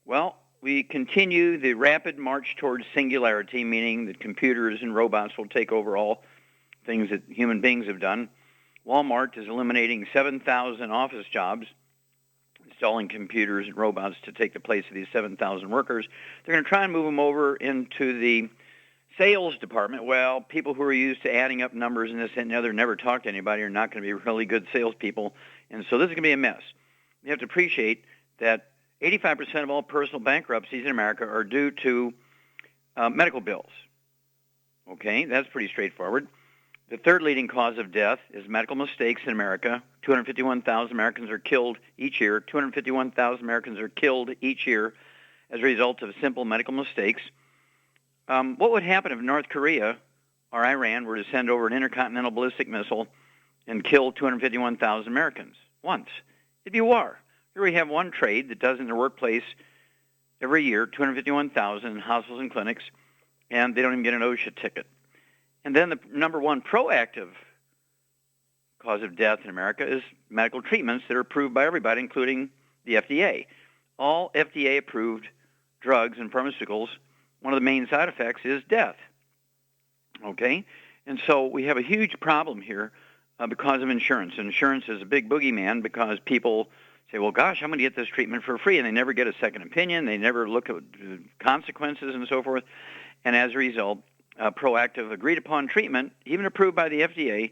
Well, we continue the rapid march towards singularity, meaning that computers and robots will take over all things that human beings have done. Walmart is eliminating 7,000 office jobs, installing computers and robots to take the place of these 7,000 workers. They're going to try and move them over into the sales department. Well, people who are used to adding up numbers and this and the other, never talk to anybody, are not going to be really good salespeople. And so this is going to be a mess. You have to appreciate that 85% of all personal bankruptcies in America are due to medical bills. Okay, that's pretty straightforward. The third leading cause of death is medical mistakes in America. 251,000 Americans are killed each year. 251,000 Americans are killed each year as a result of simple medical mistakes. What would happen if North Korea or Iran were to send over an intercontinental ballistic missile and kill 251,000 Americans once? It'd be war. Here we have one trade that does in their workplace every year, 251,000 in hospitals and clinics, and they don't even get an OSHA ticket. And then the number one proactive cause of death in America is medical treatments that are approved by everybody, including the FDA. All FDA-approved drugs and pharmaceuticals, one of the main side effects is death. Okay? And so we have a huge problem here because of insurance. Insurance is a big boogeyman because people say, well, gosh, I'm going to get this treatment for free, and they never get a second opinion. They never look at consequences and so forth. And as a result, proactive agreed-upon treatment, even approved by the FDA,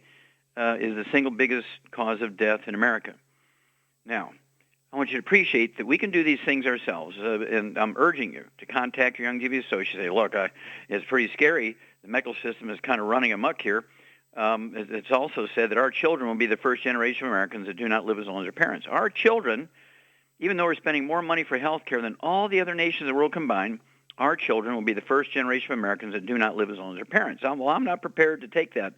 is the single biggest cause of death in America. Now, I want you to appreciate that we can do these things ourselves, and I'm urging you to contact your young GV associate. Say, look, it's pretty scary. The medical system is kind of running amok here. It's also said that our children will be the first generation of Americans that do not live as long as their parents. Our children, even though we're spending more money for health care than all the other nations of the world combined, our children will be the first generation of Americans that do not live as long as their parents. I'm not prepared to take that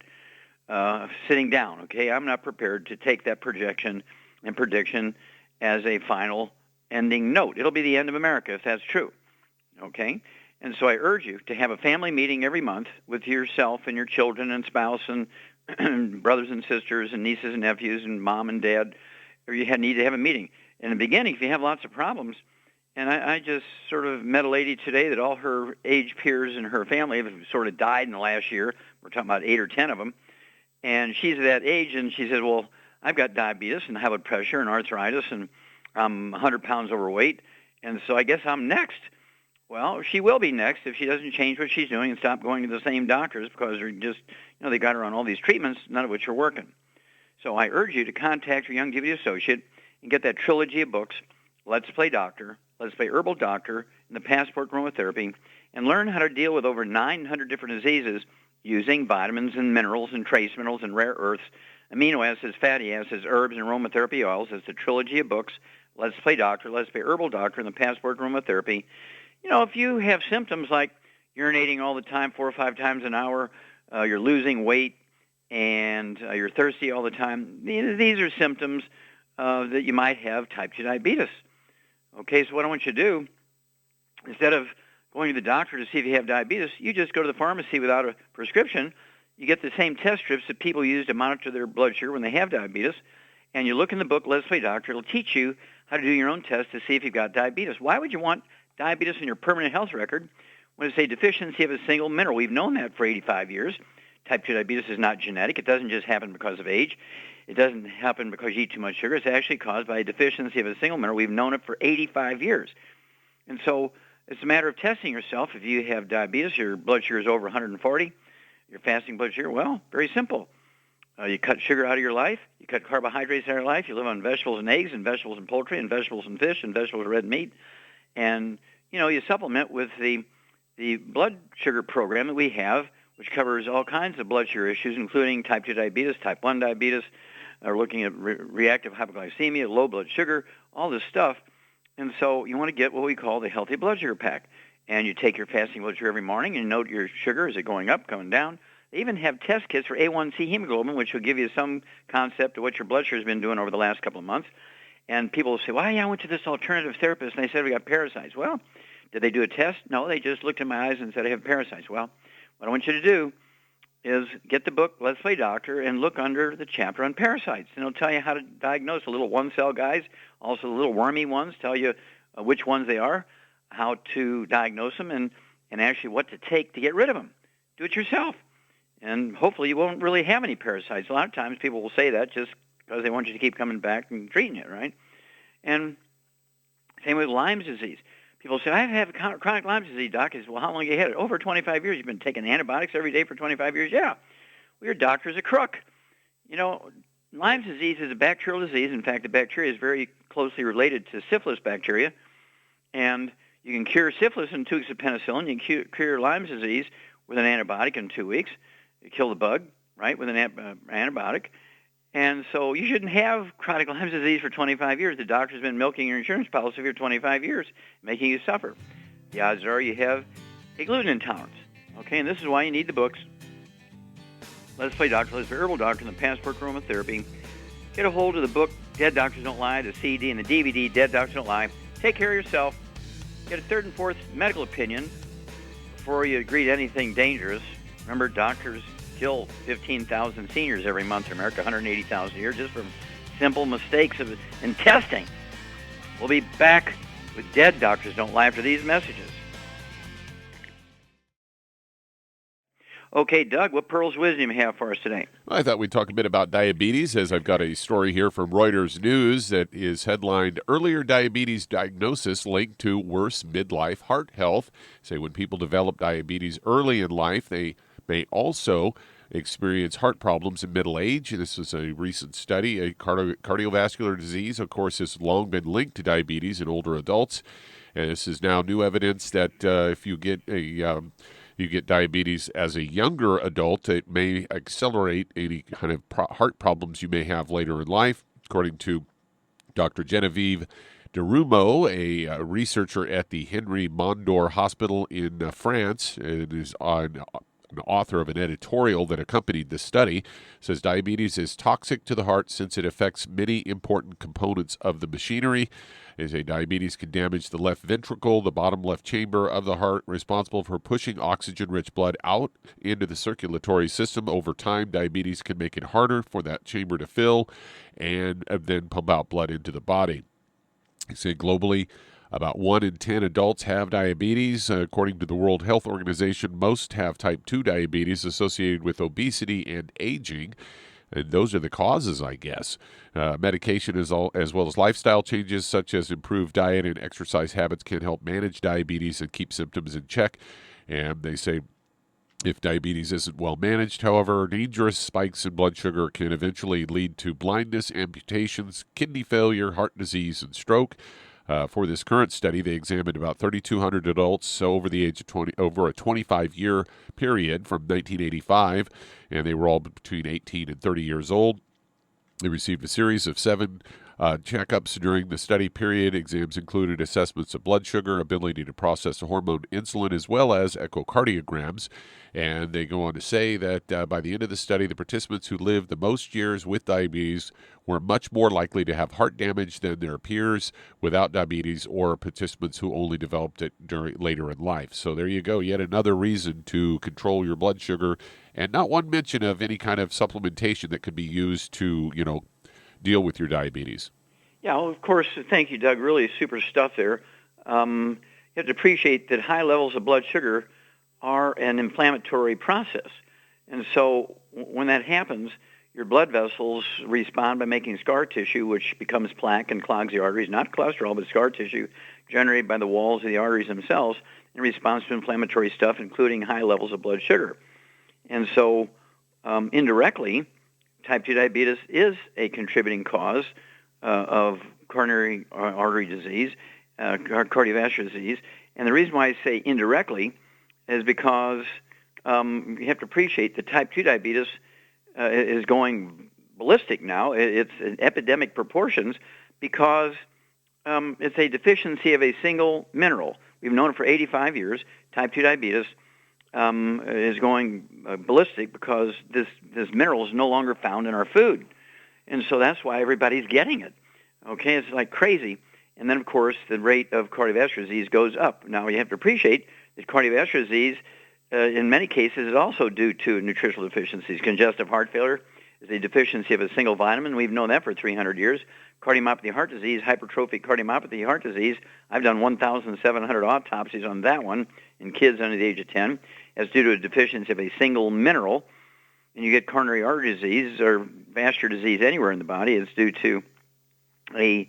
sitting down, okay? I'm not prepared to take that projection and prediction as a final ending note. It'll be the end of America if that's true, okay? And so I urge you to have a family meeting every month with yourself and your children and spouse and brothers and sisters and nieces and nephews and mom and dad, or you need to have a meeting. In the beginning, if you have lots of problems, and I just sort of met a lady today that all her age peers in her family have sort of died in the last year. We're talking about 8 or 10 of them. And she's that age, and she said, well, I've got diabetes and high blood pressure and arthritis, and I'm 100 pounds overweight, and so I guess I'm next. Well, she will be next if she doesn't change what she's doing and stop going to the same doctors because they're just, they got her on all these treatments, none of which are working. So I urge you to contact your young GV associate and get that trilogy of books, Let's Play Doctor, Let's Play Herbal Doctor, and the Passport Aromatherapy, and learn how to deal with over 900 different diseases using vitamins and minerals and trace minerals and rare earths, amino acids, fatty acids, herbs, and aromatherapy oils. It's the trilogy of books, Let's Play Doctor, Let's Play Herbal Doctor, and the Passport Aromatherapy. If you have symptoms like urinating all the time, 4 or 5 times an hour, you're losing weight, and you're thirsty all the time, these are symptoms that you might have type 2 diabetes. Okay, so what I want you to do, instead of going to the doctor to see if you have diabetes, you just go to the pharmacy without a prescription. You get the same test strips that people use to monitor their blood sugar when they have diabetes, and you look in the book, Let's Play Doctor. It'll teach you how to do your own test to see if you've got diabetes. Why would you want diabetes in your permanent health record when it's a deficiency of a single mineral? We've known that for 85 years. Type 2 diabetes is not genetic. It doesn't just happen because of age. It doesn't happen because you eat too much sugar. It's actually caused by a deficiency of a single mineral. We've known it for 85 years. And so it's a matter of testing yourself. If you have diabetes, your blood sugar is over 140, your fasting blood sugar, well, very simple. You cut sugar out of your life. You cut carbohydrates out of your life. You live on vegetables and eggs and vegetables and poultry and vegetables and fish and vegetables and red meat. And, you supplement with the blood sugar program that we have, which covers all kinds of blood sugar issues, including type 2 diabetes, type 1 diabetes, or looking at reactive hypoglycemia, low blood sugar, all this stuff. And so you want to get what we call the healthy blood sugar pack. And you take your fasting blood sugar every morning and you note your sugar. Is it going up, going down? They even have test kits for A1C hemoglobin, which will give you some concept of what your blood sugar has been doing over the last couple of months. And people will say, well, I went to this alternative therapist, and they said we got parasites. Well, did they do a test? No, they just looked in my eyes and said I have parasites. Well, what I want you to do is get the book, Let's Play Doctor, and look under the chapter on parasites. And it'll tell you how to diagnose the little one-cell guys, also the little wormy ones, tell you which ones they are. how to diagnose them and actually what to take to get rid of them. Do it yourself. And hopefully you won't really have any parasites. A lot of times people will say that just because they want you to keep coming back and treating it, right? And same with Lyme's disease. People say, I have chronic Lyme disease, doc. I said, well, how long have you had it? Over 25 years. You've been taking antibiotics every day for 25 years? Yeah. Well, your doctor's a crook. You know, Lyme's disease is a bacterial disease. In fact, the bacteria is very closely related to syphilis bacteria. And you can cure syphilis in 2 weeks of penicillin. You can cure Lyme's disease with an antibiotic in 2 weeks. You kill the bug, right, with an antibiotic. And so you shouldn't have chronic Lyme disease for 25 years. The doctor's been milking your insurance policy for 25 years, making you suffer. The odds are you have a gluten intolerance. Okay, and this is why you need the books. Let's Play Doctor, Let's Play Herbal Doctor, and the Passport to Aromatherapy. Get a hold of the book, Dead Doctors Don't Lie, the CD, and the DVD, Dead Doctors Don't Lie. Take care of yourself. Get a 3rd and 4th medical opinion before you agree to anything dangerous. Remember, doctors kill 15,000 seniors every month in America, 180,000 a year, just from simple mistakes in testing. We'll be back with Dead Doctors Don't Lie after these messages. Okay, Doug, what pearls of wisdom you have for us today? I thought we'd talk a bit about diabetes, as I've got a story here from Reuters News that is headlined, Earlier Diabetes Diagnosis Linked to Worse Midlife Heart Health. Say when people develop diabetes early in life, they may also experience heart problems in middle age. This is a recent study. A cardiovascular disease, of course, has long been linked to diabetes in older adults. And this is now new evidence that if you get diabetes as a younger adult, it may accelerate any kind of heart problems you may have later in life. According to Dr. Genevieve Derumeau, a researcher at the Henry Mondor Hospital in France, and is an author of an editorial that accompanied the study, says diabetes is toxic to the heart since it affects many important components of the machinery. Diabetes can damage the left ventricle, the bottom left chamber of the heart, responsible for pushing oxygen-rich blood out into the circulatory system. Over time, diabetes can make it harder for that chamber to fill and then pump out blood into the body. They say globally, about 1 in 10 adults have diabetes. According to the World Health Organization, most have type 2 diabetes associated with obesity and aging. And those are the causes, I guess. Medication as well as lifestyle changes such as improved diet and exercise habits can help manage diabetes and keep symptoms in check. And they say if diabetes isn't well managed, however, dangerous spikes in blood sugar can eventually lead to blindness, amputations, kidney failure, heart disease, and stroke. For this current study, they examined about 3,200 adults over the age of 20, over a 25-year period from 1985, and they were all between 18 and 30 years old. They received a series of 7 checkups during the study period. Exams included assessments of blood sugar, ability to process the hormone insulin, as well as echocardiograms. And they go on to say that by the end of the study, the participants who lived the most years with diabetes were much more likely to have heart damage than their peers without diabetes or participants who only developed it later in life. So there you go, yet another reason to control your blood sugar, and not one mention of any kind of supplementation that could be used to, deal with your diabetes. Yeah, well, of course, thank you, Doug. Really super stuff there. You have to appreciate that high levels of blood sugar are an inflammatory process. And so when that happens, your blood vessels respond by making scar tissue, which becomes plaque and clogs the arteries, not cholesterol, but scar tissue generated by the walls of the arteries themselves in response to inflammatory stuff, including high levels of blood sugar. And so indirectly, type 2 diabetes is a contributing cause of coronary artery disease, cardiovascular disease. And the reason why I say indirectly is because you have to appreciate that type 2 diabetes is going ballistic now. It's in epidemic proportions because it's a deficiency of a single mineral. We've known it for 85 years. Type 2 diabetes is going ballistic because this mineral is no longer found in our food. And so that's why everybody's getting it. Okay, it's like crazy. And then, of course, the rate of cardiovascular disease goes up. Now, you have to appreciate that cardiovascular disease, in many cases, is also due to nutritional deficiencies. Congestive heart failure is a deficiency of a single vitamin. We've known that for 300 years. cardiomyopathy heart disease, hypertrophic cardiomyopathy heart disease. I've done 1,700 autopsies on that one in kids under the age of 10. It's due to a deficiency of a single mineral. And you get coronary artery disease or vascular disease anywhere in the body. It's due to a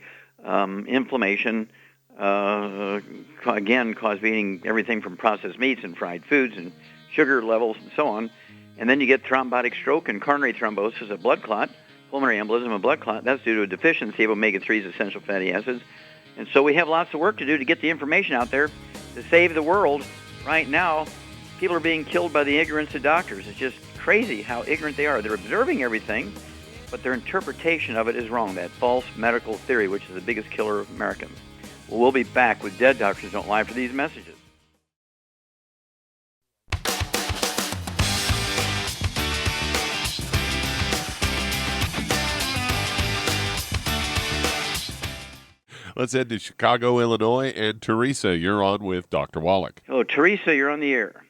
inflammation, again, caused by eating everything from processed meats and fried foods and sugar levels and so on. And then you get thrombotic stroke and coronary thrombosis, a blood clot, pulmonary embolism, a blood clot. That's due to a deficiency of omega-3s, essential fatty acids. And so we have lots of work to do to get the information out there to save the world. Right now, people are being killed by the ignorance of doctors. It's just crazy how ignorant they are. They're observing everything, but their interpretation of it is wrong, that false medical theory, which is the biggest killer of Americans. Well, we'll be back with Dead Doctors Don't Lie for these messages. Let's head to Chicago, Illinois, and Teresa, you're on with Dr. Wallach. Hello, Teresa, you're on the air.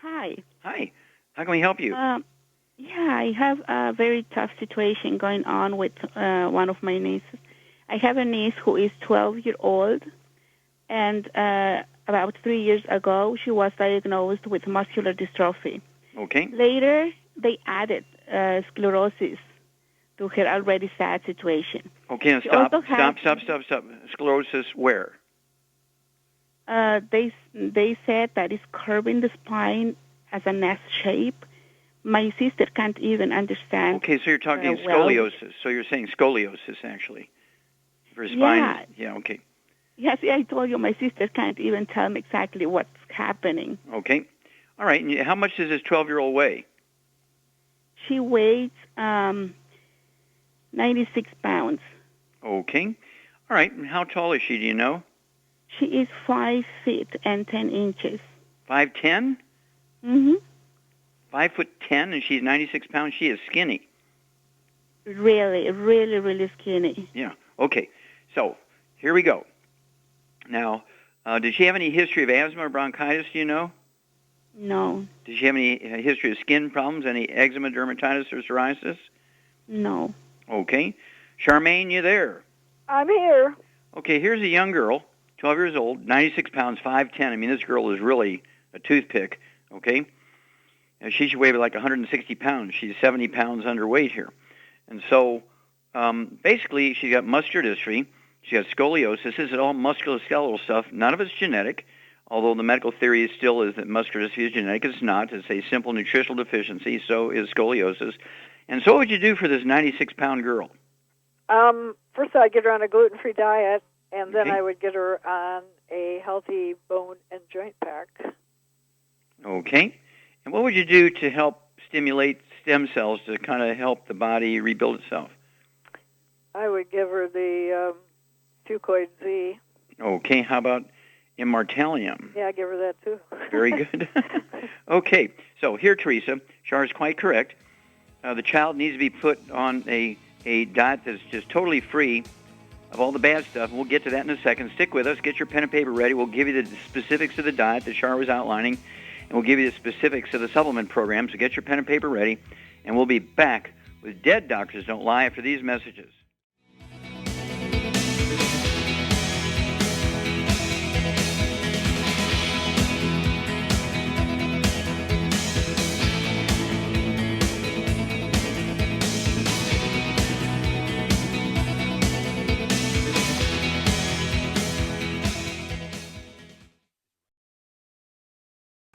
Hi. Hi. How can we help you? I have a very tough situation going on with one of my nieces. I have a niece who is 12 years old, and about 3 years ago, she was diagnosed with muscular dystrophy. Okay. Later, they added sclerosis to her already sad situation. Okay, and stop. Sclerosis where? They said that it's curving the spine as a nest shape. My sister can't even understand. Okay, so you're talking scoliosis. So you're saying scoliosis, actually, for spine. Yeah, okay. Yes, I told you my sister can't even tell me exactly what's happening. Okay. All right, and how much does this 12-year-old weigh? She weighs 96 pounds. Okay. All right, and how tall is she, do you know? She is 5 feet and 10 inches. 5'10"? Mm-hmm. 5'10", and she's 96 pounds. She is skinny. Really, really, really skinny. Yeah. Okay. So here we go. Now, does she have any history of asthma or bronchitis? Do you know? No. Does she have any history of skin problems? Any eczema, dermatitis, or psoriasis? No. Okay. Charmaine, you there? I'm here. Okay. Here's a young girl, 12 years old, 96 pounds, 5'10". I mean, this girl is really a toothpick. Okay. And she should weigh like 160 pounds. She's 70 pounds underweight here. And so basically she's got muscular dystrophy. She got scoliosis. This is all musculoskeletal stuff. None of it's genetic, although the medical theory still is that muscular dystrophy is genetic. It's not. It's a simple nutritional deficiency, so is scoliosis. And so what would you do for this 96-pound girl? First I'd get her on a gluten-free diet, and then Okay. I would get her on a healthy bone and joint pack. Okay. And what would you do to help stimulate stem cells to kind of help the body rebuild itself? I would give her the Fucoid Z. Okay. How about immortalium? Yeah, give her that too. Very good. Okay. So here, Teresa, Char is quite correct. The child needs to be put on a diet that's just totally free of all the bad stuff. We'll get to that in a second. Stick with us. Get your pen and paper ready. We'll give you the specifics of the diet that Char was outlining, and we'll give you the specifics of the supplement program. So get your pen and paper ready, and we'll be back with Dead Doctors Don't Lie after these messages.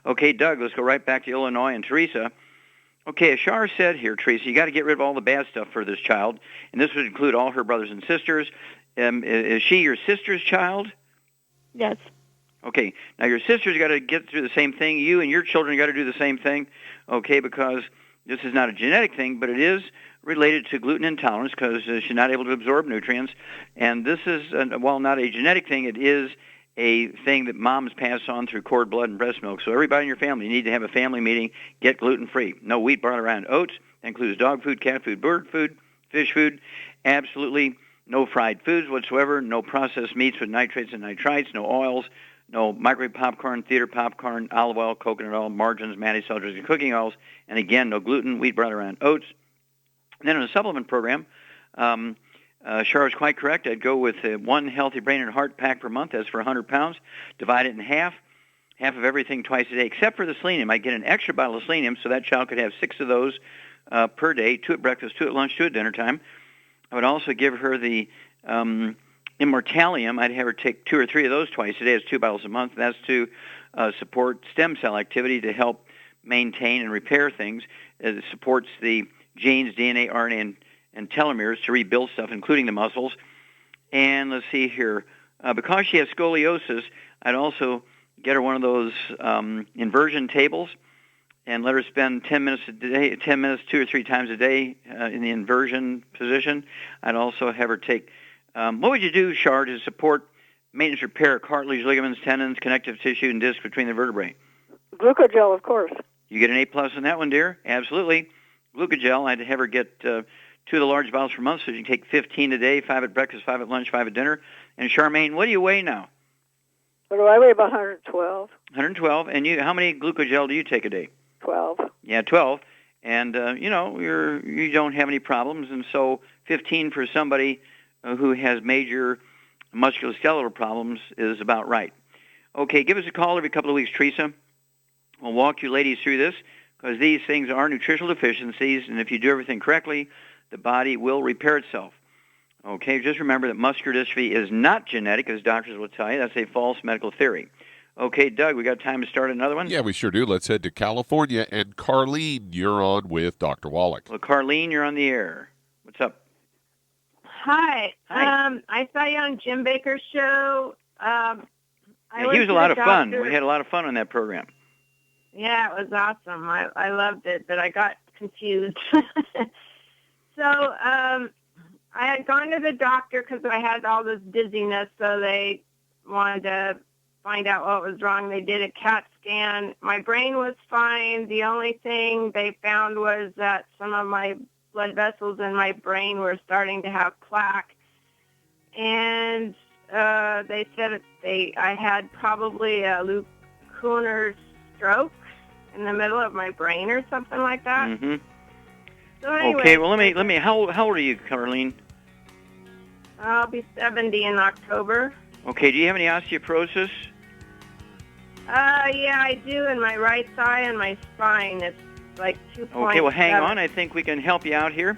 Okay, Doug, let's go right back to Illinois and Teresa. Okay, as Shar said here, Teresa, you got to get rid of all the bad stuff for this child, and this would include all her brothers and sisters. Is she your sister's child? Yes. Okay, now your sister's got to get through the same thing. You and your children got to do the same thing, okay, because this is not a genetic thing, but it is related to gluten intolerance because she's not able to absorb nutrients. And this is, while not a genetic thing, it is a thing that moms pass on through cord blood and breast milk. So everybody in your family, you need to have a family meeting, get gluten-free. No wheat, barley, rye, and oats. That includes dog food, cat food, bird food, fish food. Absolutely no fried foods whatsoever, no processed meats with nitrates and nitrites, no oils, no microwave popcorn, theater popcorn, olive oil, coconut oil, margarines, mayonnaise, sultries, and cooking oils. And again, no gluten, wheat, barley, rye, and oats. And then in the supplement program, Char is quite correct. I'd go with one healthy brain and heart pack per month. That's for 100 pounds. Divide it in half of everything twice a day, except for the selenium. I'd get an extra bottle of selenium so that child could have 6 of those per day, 2 at breakfast, 2 at lunch, 2 at dinner time. I would also give her the immortalium. I'd have her take 2 or 3 of those twice a day. It's 2 bottles a month. That's to support stem cell activity to help maintain and repair things. It supports the genes, DNA, RNA, and telomeres to rebuild stuff, including the muscles. And let's see here. Because she has scoliosis, I'd also get her one of those inversion tables and let her spend 10 minutes a day, 10 minutes 2 or 3 times a day in the inversion position. I'd also have her take, what would you do, Char, to support maintenance repair, cartilage, ligaments, tendons, connective tissue, and disc between the vertebrae? Glucogel, of course. You get an A+ on that one, dear? Absolutely. Glucogel, I'd have her get 2 of the large bottles per month, so you can take 15 a day, 5 at breakfast, 5 at lunch, 5 at dinner. And Charmaine, what do you weigh now? What do I weigh? About 112. 112. And you, how many glucogel do you take a day? 12. Yeah, 12. And, you don't have any problems. And so 15 for somebody who has major musculoskeletal problems is about right. Okay, give us a call every couple of weeks, Teresa. We'll walk you ladies through this because these things are nutritional deficiencies, and if you do everything correctly, the body will repair itself. Okay, just remember that muscular dystrophy is not genetic, as doctors will tell you. That's a false medical theory. Okay, Doug, we got time to start another one? Yeah, we sure do. Let's head to California. And Karlene, you're on with Dr. Wallach. Well, Karlene, you're on the air. What's up? Hi. Hi. I saw you on Jim Baker's show. He was a lot of fun. We had a lot of fun on that program. Yeah, it was awesome. I loved it, but I got confused. So I had gone to the doctor because I had all this dizziness, so they wanted to find out what was wrong. They did a CAT scan. My brain was fine. The only thing they found was that some of my blood vessels in my brain were starting to have plaque. And they said I had probably a Luke Kuhner stroke in the middle of my brain or something like that. Mm-hmm. So anyway, Okay, well, let me. How old are you, Karlene? I'll be 70 in October. Okay, do you have any osteoporosis? Yeah, I do in my right thigh and my spine. It's like 2.7. Okay, well, hang on. I think we can help you out here.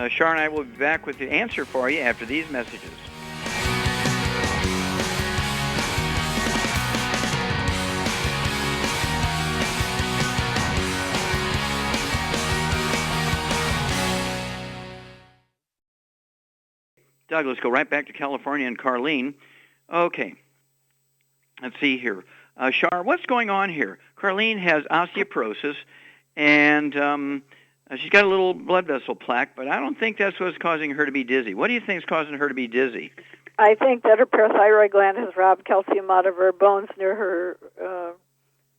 Char and I will be back with the answer for you after these messages. Doug, let's go right back to California and Karlene. Okay, let's see here. Char, what's going on here? Karlene has osteoporosis, and she's got a little blood vessel plaque, but I don't think that's what's causing her to be dizzy. What do you think is causing her to be dizzy? I think that her parathyroid gland has robbed calcium out of her bones near her,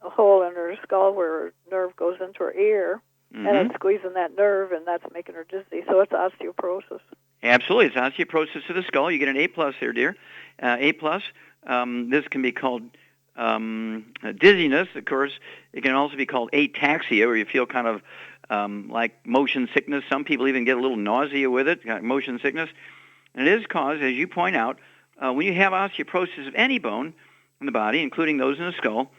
a hole in her skull where her nerve goes into her ear, and it's squeezing that nerve, and that's making her dizzy. So it's osteoporosis. Absolutely. It's osteoporosis of the skull. You get an A+ there, dear. A+. This can be called dizziness. Of course, it can also be called ataxia, where you feel kind of like motion sickness. Some people even get a little nausea with it, motion sickness. And it is caused, as you point out, when you have osteoporosis of any bone in the body, including those in the skull,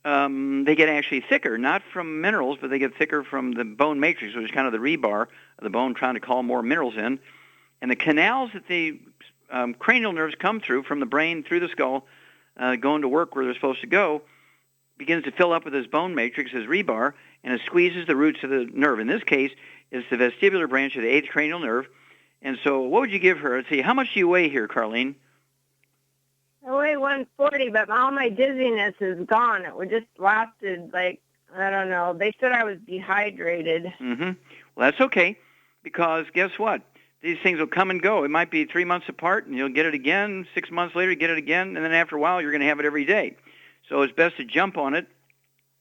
they get actually thicker, not from minerals, but they get thicker from the bone matrix, which is kind of the rebar of the bone trying to call more minerals in. And the canals that the cranial nerves come through from the brain through the skull, going to work where they're supposed to go, begins to fill up with this bone matrix, this rebar, and it squeezes the roots of the nerve. In this case, it's the vestibular branch of the 8th cranial nerve. And so what would you give her? Let's see, how much do you weigh here, Karlene? I weigh 140, but all my dizziness is gone. It just lasted, like, I don't know. They said I was dehydrated. Mm-hmm. Well, that's okay, because guess what? These things will come and go. It might be 3 months apart, and you'll get it again. 6 months later, you get it again, and then after a while, you're going to have it every day. So it's best to jump on it.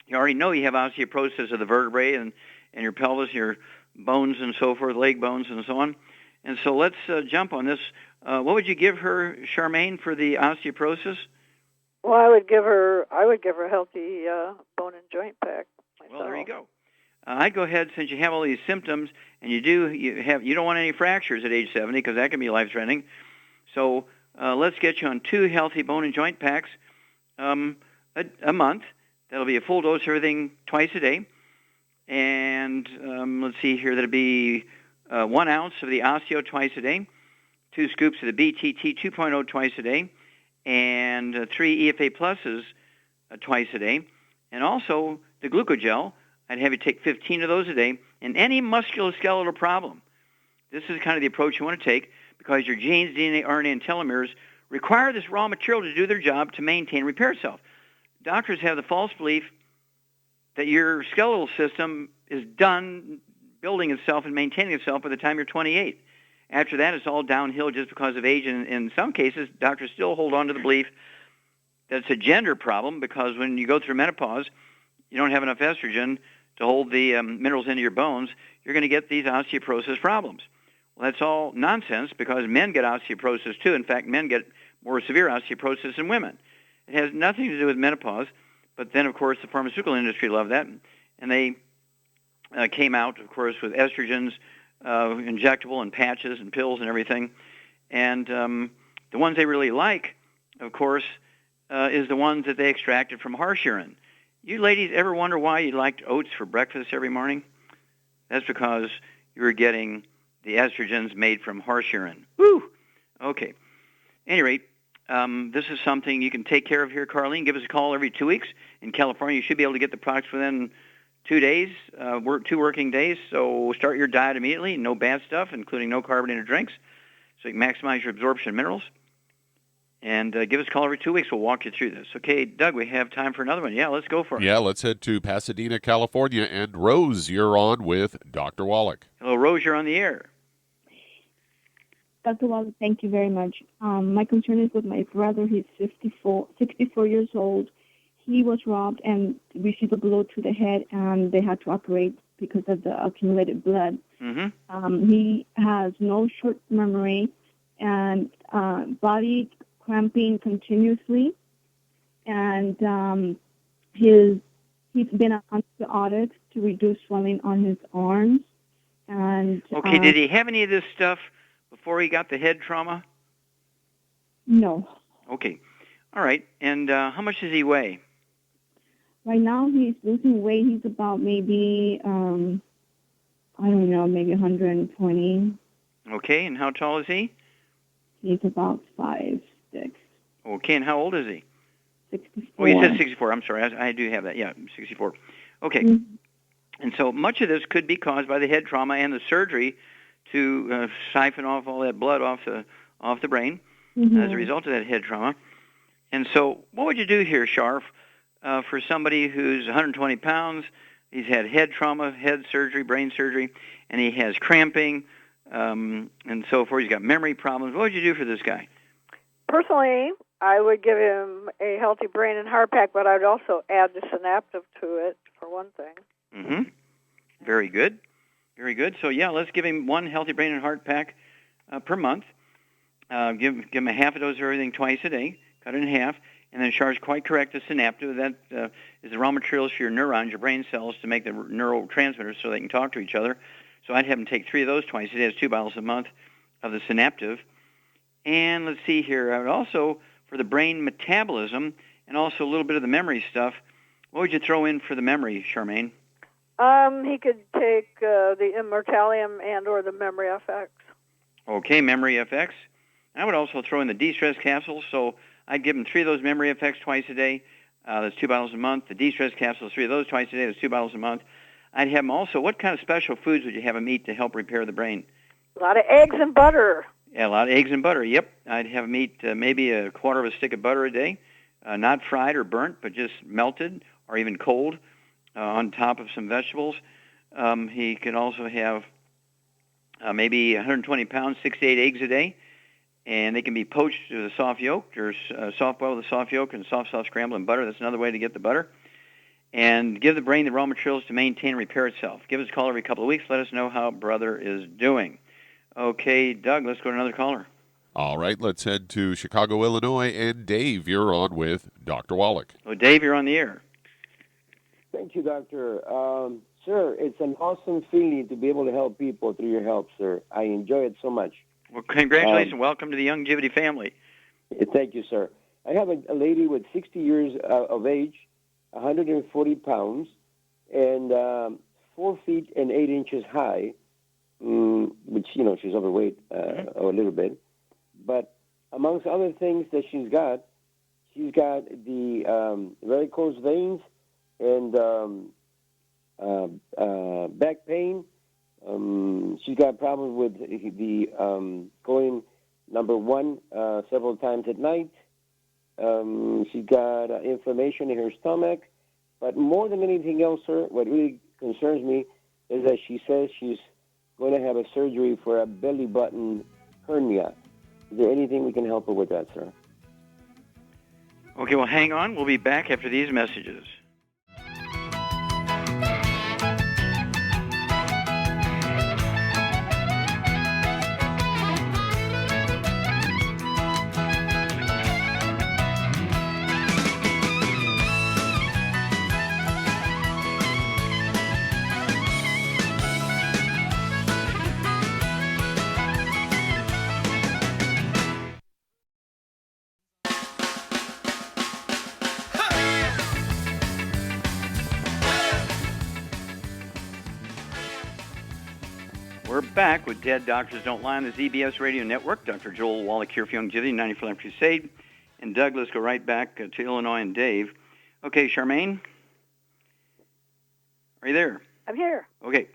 You already know you have osteoporosis of the vertebrae and your pelvis, your bones and so forth, leg bones and so on. And so let's jump on this. What would you give her, Charmaine, for the osteoporosis? Well, I would give her a healthy bone and joint pack myself. Well, there you go. I'd go ahead, since you have all these symptoms, and you don't want any fractures at age 70 because that can be life-threatening. So let's get you on 2 healthy bone and joint packs a month. That'll be a full dose of everything twice a day. And let's see here, that'll be 1 ounce of the osteo twice a day, 2 scoops of the BTT 2.0 twice a day, and 3 EFA pluses twice a day. And also the glucogel, I'd have you take 15 of those a day. And any musculoskeletal problem, this is kind of the approach you want to take, because your genes, DNA, RNA, and telomeres require this raw material to do their job to maintain and repair itself. Doctors have the false belief that your skeletal system is done building itself and maintaining itself by the time you're 28. After that, it's all downhill just because of age. And in some cases, doctors still hold on to the belief that it's a gender problem, because when you go through menopause, you don't have enough estrogen to hold the minerals into your bones. You're going to get these osteoporosis problems. Well, that's all nonsense, because men get osteoporosis too. In fact, men get more severe osteoporosis than women. It has nothing to do with menopause, but then, of course, the pharmaceutical industry loved that, and they came out, of course, with estrogens, injectable and patches and pills and everything. And the ones they really like, of course, is the ones that they extracted from horse urine. You ladies ever wonder why you liked oats for breakfast every morning? That's because you were getting the estrogens made from horse urine. Woo! Okay. At any rate, this is something you can take care of here, Karlene. Give us a call every 2 weeks. In California, you should be able to get the products within 2 days, 2 working days. So start your diet immediately. No bad stuff, including no carbonated drinks, so you can maximize your absorption of minerals. And give us a call every 2 weeks. We'll walk you through this. Okay, Doug, we have time for another one. Yeah, let's go for it. Yeah, let's head to Pasadena, California. And Rose, you're on with Dr. Wallach. Hello, Rose, you're on the air. Dr. Wallach, thank you very much. My concern is with my brother. He's 64 years old. He was robbed and received a blow to the head, and they had to operate because of the accumulated blood. Mm-hmm. He has no short memory and body cramping continuously, and he's been on the audit to reduce swelling on his arms. And okay, did he have any of this stuff before he got the head trauma? No. Okay. All right. And how much does he weigh? Right now he's losing weight. He's about maybe, I don't know, maybe 120. Okay. And how tall is he? He's about 5'6". Okay. And how old is he? 64. Oh, you said 64. I'm sorry. I do have that. Yeah, 64. Okay. Mm-hmm. And so much of this could be caused by the head trauma and the surgery to siphon off all that blood off the brain as a result of that head trauma. And so what would you do here, Sharf, for somebody who's 120 pounds, he's had head trauma, head surgery, brain surgery, and he has cramping and so forth. He's got memory problems. What would you do for this guy? Personally, I would give him a healthy brain and heart pack, but I'd also add the synaptive to it, for one thing. Mm-hmm. Very good. Very good. So, yeah, let's give him 1 healthy brain and heart pack per month. Give him a half a dose of everything twice a day. Cut it in half. And then Char's quite correct, the synaptive. That is the raw materials for your neurons, your brain cells, to make the neurotransmitters so they can talk to each other. So I'd have him take 3 of those twice a day. That's 2 bottles a month of the synaptive. And let's see here. I would also, for the brain metabolism and also a little bit of the memory stuff, what would you throw in for the memory, Charmaine? He could take the Immortalium and or the Memory FX. Okay, Memory FX. I would also throw in the de-stress capsules. So I'd give him 3 of those Memory FX twice a day. That's 2 bottles a month. The de-stress capsules, 3 of those twice a day. That's 2 bottles a month. I'd have him also, what kind of special foods would you have him eat to help repair the brain? A lot of eggs and butter. Yeah, a lot of eggs and butter. Yep. I'd have him eat maybe a quarter of a stick of butter a day, not fried or burnt, but just melted or even cold on top of some vegetables. He can also have maybe 120 pounds, 6 to 8 eggs a day, and they can be poached with a soft yolk or soft boiled with a soft yolk and soft scrambled in butter. That's another way to get the butter. And give the brain the raw materials to maintain and repair itself. Give us a call every couple of weeks. Let us know how brother is doing. Okay, Doug, let's go to another caller. All right, let's head to Chicago, Illinois. And Dave, you're on with Dr. Wallach. Oh, Dave, you're on the air. Thank you, Doctor. Sir, it's an awesome feeling to be able to help people through your help, sir. I enjoy it so much. Well, congratulations. Welcome to the Longevity family. Thank you, sir. I have a lady with 60 years of age, 140 pounds, and 4 feet and 8 inches high, which, she's overweight a little bit. But amongst other things that she's got the varicose veins and back pain. She's got problems with the going number one several times at night. She's got inflammation in her stomach. But more than anything else, sir, what really concerns me is that she says she's going to have a surgery for a belly button hernia. Is there anything we can help her with that, sir? Okay, well, hang on. We'll be back after these messages. We're back with Dead Doctors Don't Lie on the ZBS Radio Network. Dr. Joel Wallach here for Longevity, 94 Life Crusade. And Doug, let's go right back to Illinois and Dave. Okay, Charmaine? Are you there? I'm here. Okay,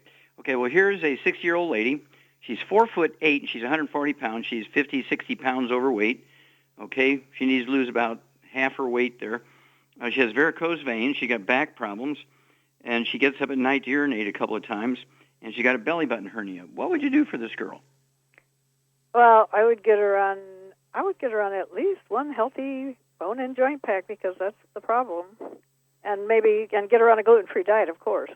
well, here's a 60-year-old lady. She's 4'8", and she's 140 pounds. She's 50, 60 pounds overweight. Okay, she needs to lose about half her weight there. She has varicose veins. She got back problems, and she gets up at night to urinate a couple of times. And she got a belly button hernia. What would you do for this girl? Well, I would get her on at least one healthy bone and joint pack, because that's the problem. And get her on a gluten-free diet, of course.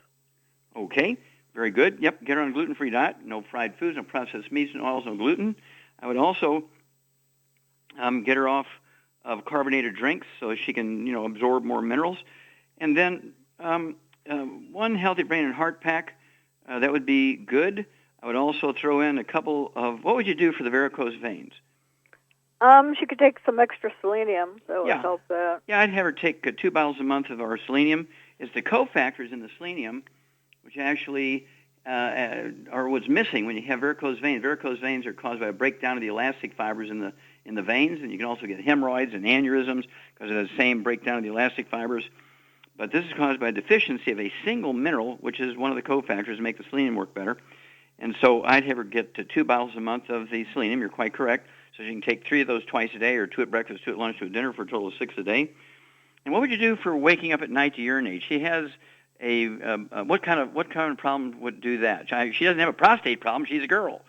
Okay, very good. Yep, get her on a gluten-free diet. No fried foods, no processed meats, no oils, no gluten. I would also get her off of carbonated drinks so she can, absorb more minerals. And then one healthy brain and heart pack. That would be good. I would also throw in a couple of, what would you do for the varicose veins? She could take some extra selenium. That would help that. Yeah, I'd have her take 2 bottles a month of our selenium. It's the cofactors in the selenium, which actually are what's missing when you have varicose veins. Varicose veins are caused by a breakdown of the elastic fibers in the veins, and you can also get hemorrhoids and aneurysms because of the same breakdown of the elastic fibers. But this is caused by a deficiency of a single mineral, which is one of the cofactors to make the selenium work better. And so I'd have her get 2 bottles a month of the selenium. You're quite correct. So she can take 3 of those twice a day, or 2 at breakfast, 2 at lunch, 2 at dinner, for a total of 6 a day. And what would you do for waking up at night to urinate? She has what kind of problem would do that? She doesn't have a prostate problem. She's a girl.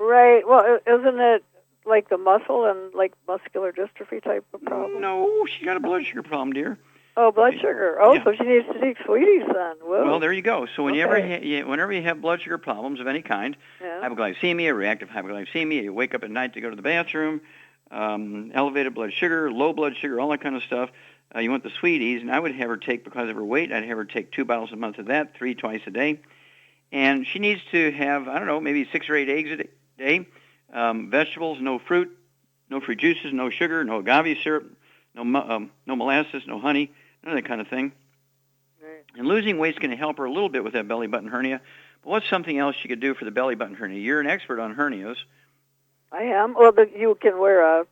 Right. Well, isn't it like the muscle and like muscular dystrophy type of problem? No, she got a blood sugar problem, dear. Oh, blood sugar. Oh, yeah. So she needs to take sweeties then. Whoa. Well, there you go. So whenever you have blood sugar problems of any kind, hypoglycemia, reactive hypoglycemia, you wake up at night to go to the bathroom, elevated blood sugar, low blood sugar, all that kind of stuff, you want the sweeties, and I would have her take, because of her weight, I'd have her take 2 bottles a month of that, 3 twice a day. And she needs to have, maybe 6 or 8 eggs a day, vegetables, no fruit juices, no sugar, no agave syrup, no molasses, no honey, none of that kind of thing. Right. And losing weight's going to help her a little bit with that belly button hernia. But what's something else she could do for the belly button hernia? You're an expert on hernias. I am. Well, you can wear a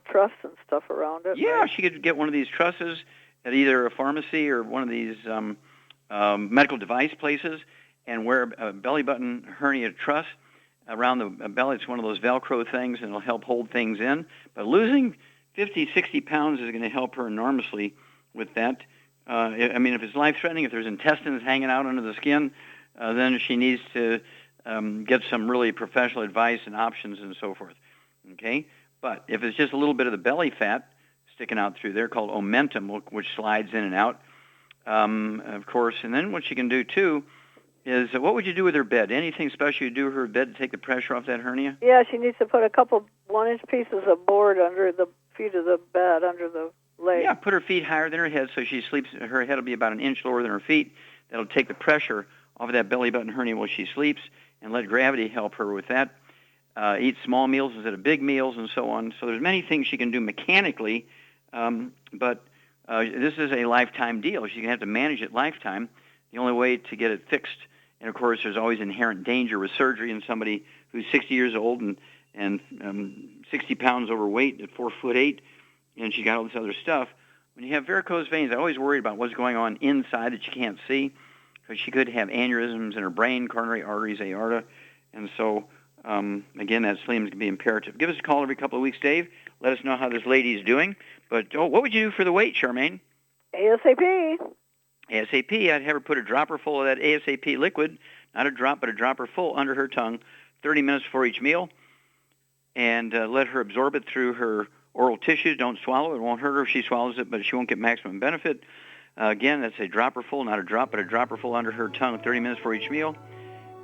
truss and stuff around it. Yeah, right? She could get one of these trusses at either a pharmacy or one of these medical device places and wear a belly button hernia truss around the belly. It's one of those Velcro things, and it'll help hold things in. But losing 50, 60 pounds is going to help her enormously with that. If it's life-threatening, if there's intestines hanging out under the skin, then she needs to get some really professional advice and options and so forth. Okay? But if it's just a little bit of the belly fat sticking out through there, called omentum, which slides in and out, of course. And then what she can do, too, is what would you do with her bed? Anything special you do with her bed to take the pressure off that hernia? Yeah, she needs to put a couple 1-inch pieces of board under the feet of the bed, under the leg. Yeah, put her feet higher than her head so she sleeps. Her head will be about 1 inch lower than her feet. That'll take the pressure off of that belly button hernia while she sleeps, and let gravity help her with that. Eat small meals instead of big meals, and so on. So there's many things she can do mechanically, but this is a lifetime deal. She's going to have to manage it lifetime. The only way to get it fixed, and of course there's always inherent danger with surgery in somebody who's 60 years old and 60 pounds overweight at 4'8", and she got all this other stuff. When you have varicose veins, I always worry about what's going on inside that you can't see, because she could have aneurysms in her brain, coronary arteries, aorta, and so again, that slim can be imperative. Give us a call every couple of weeks, Dave. Let us know how this lady's doing. But what would you do for the weight, Charmaine? ASAP. ASAP. I'd have her put a dropper full of that ASAP liquid, not a drop, but a dropper full under her tongue, 30 minutes before each meal, and let her absorb it through her oral tissues. Don't swallow it. It won't hurt her if she swallows it, but she won't get maximum benefit. Again, that's a dropper full, not a drop, but a dropper full under her tongue, 30 minutes before each meal.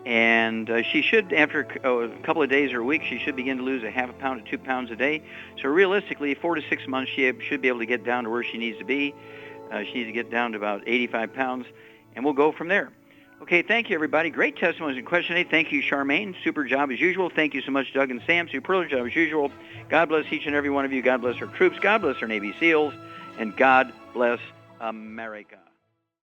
And she should, after a couple of days or a week, she should begin to lose a half a pound to 2 pounds a day. So realistically, 4 to 6 months, she should be able to get down to where she needs to be. She needs to get down to about 85 pounds, and we'll go from there. Okay, thank you, everybody. Great testimonies and Question 8. Thank you, Charmaine. Super job as usual. Thank you so much, Doug and Sam. Superlative job as usual. God bless each and every one of you. God bless our troops. God bless our Navy SEALs. And God bless America.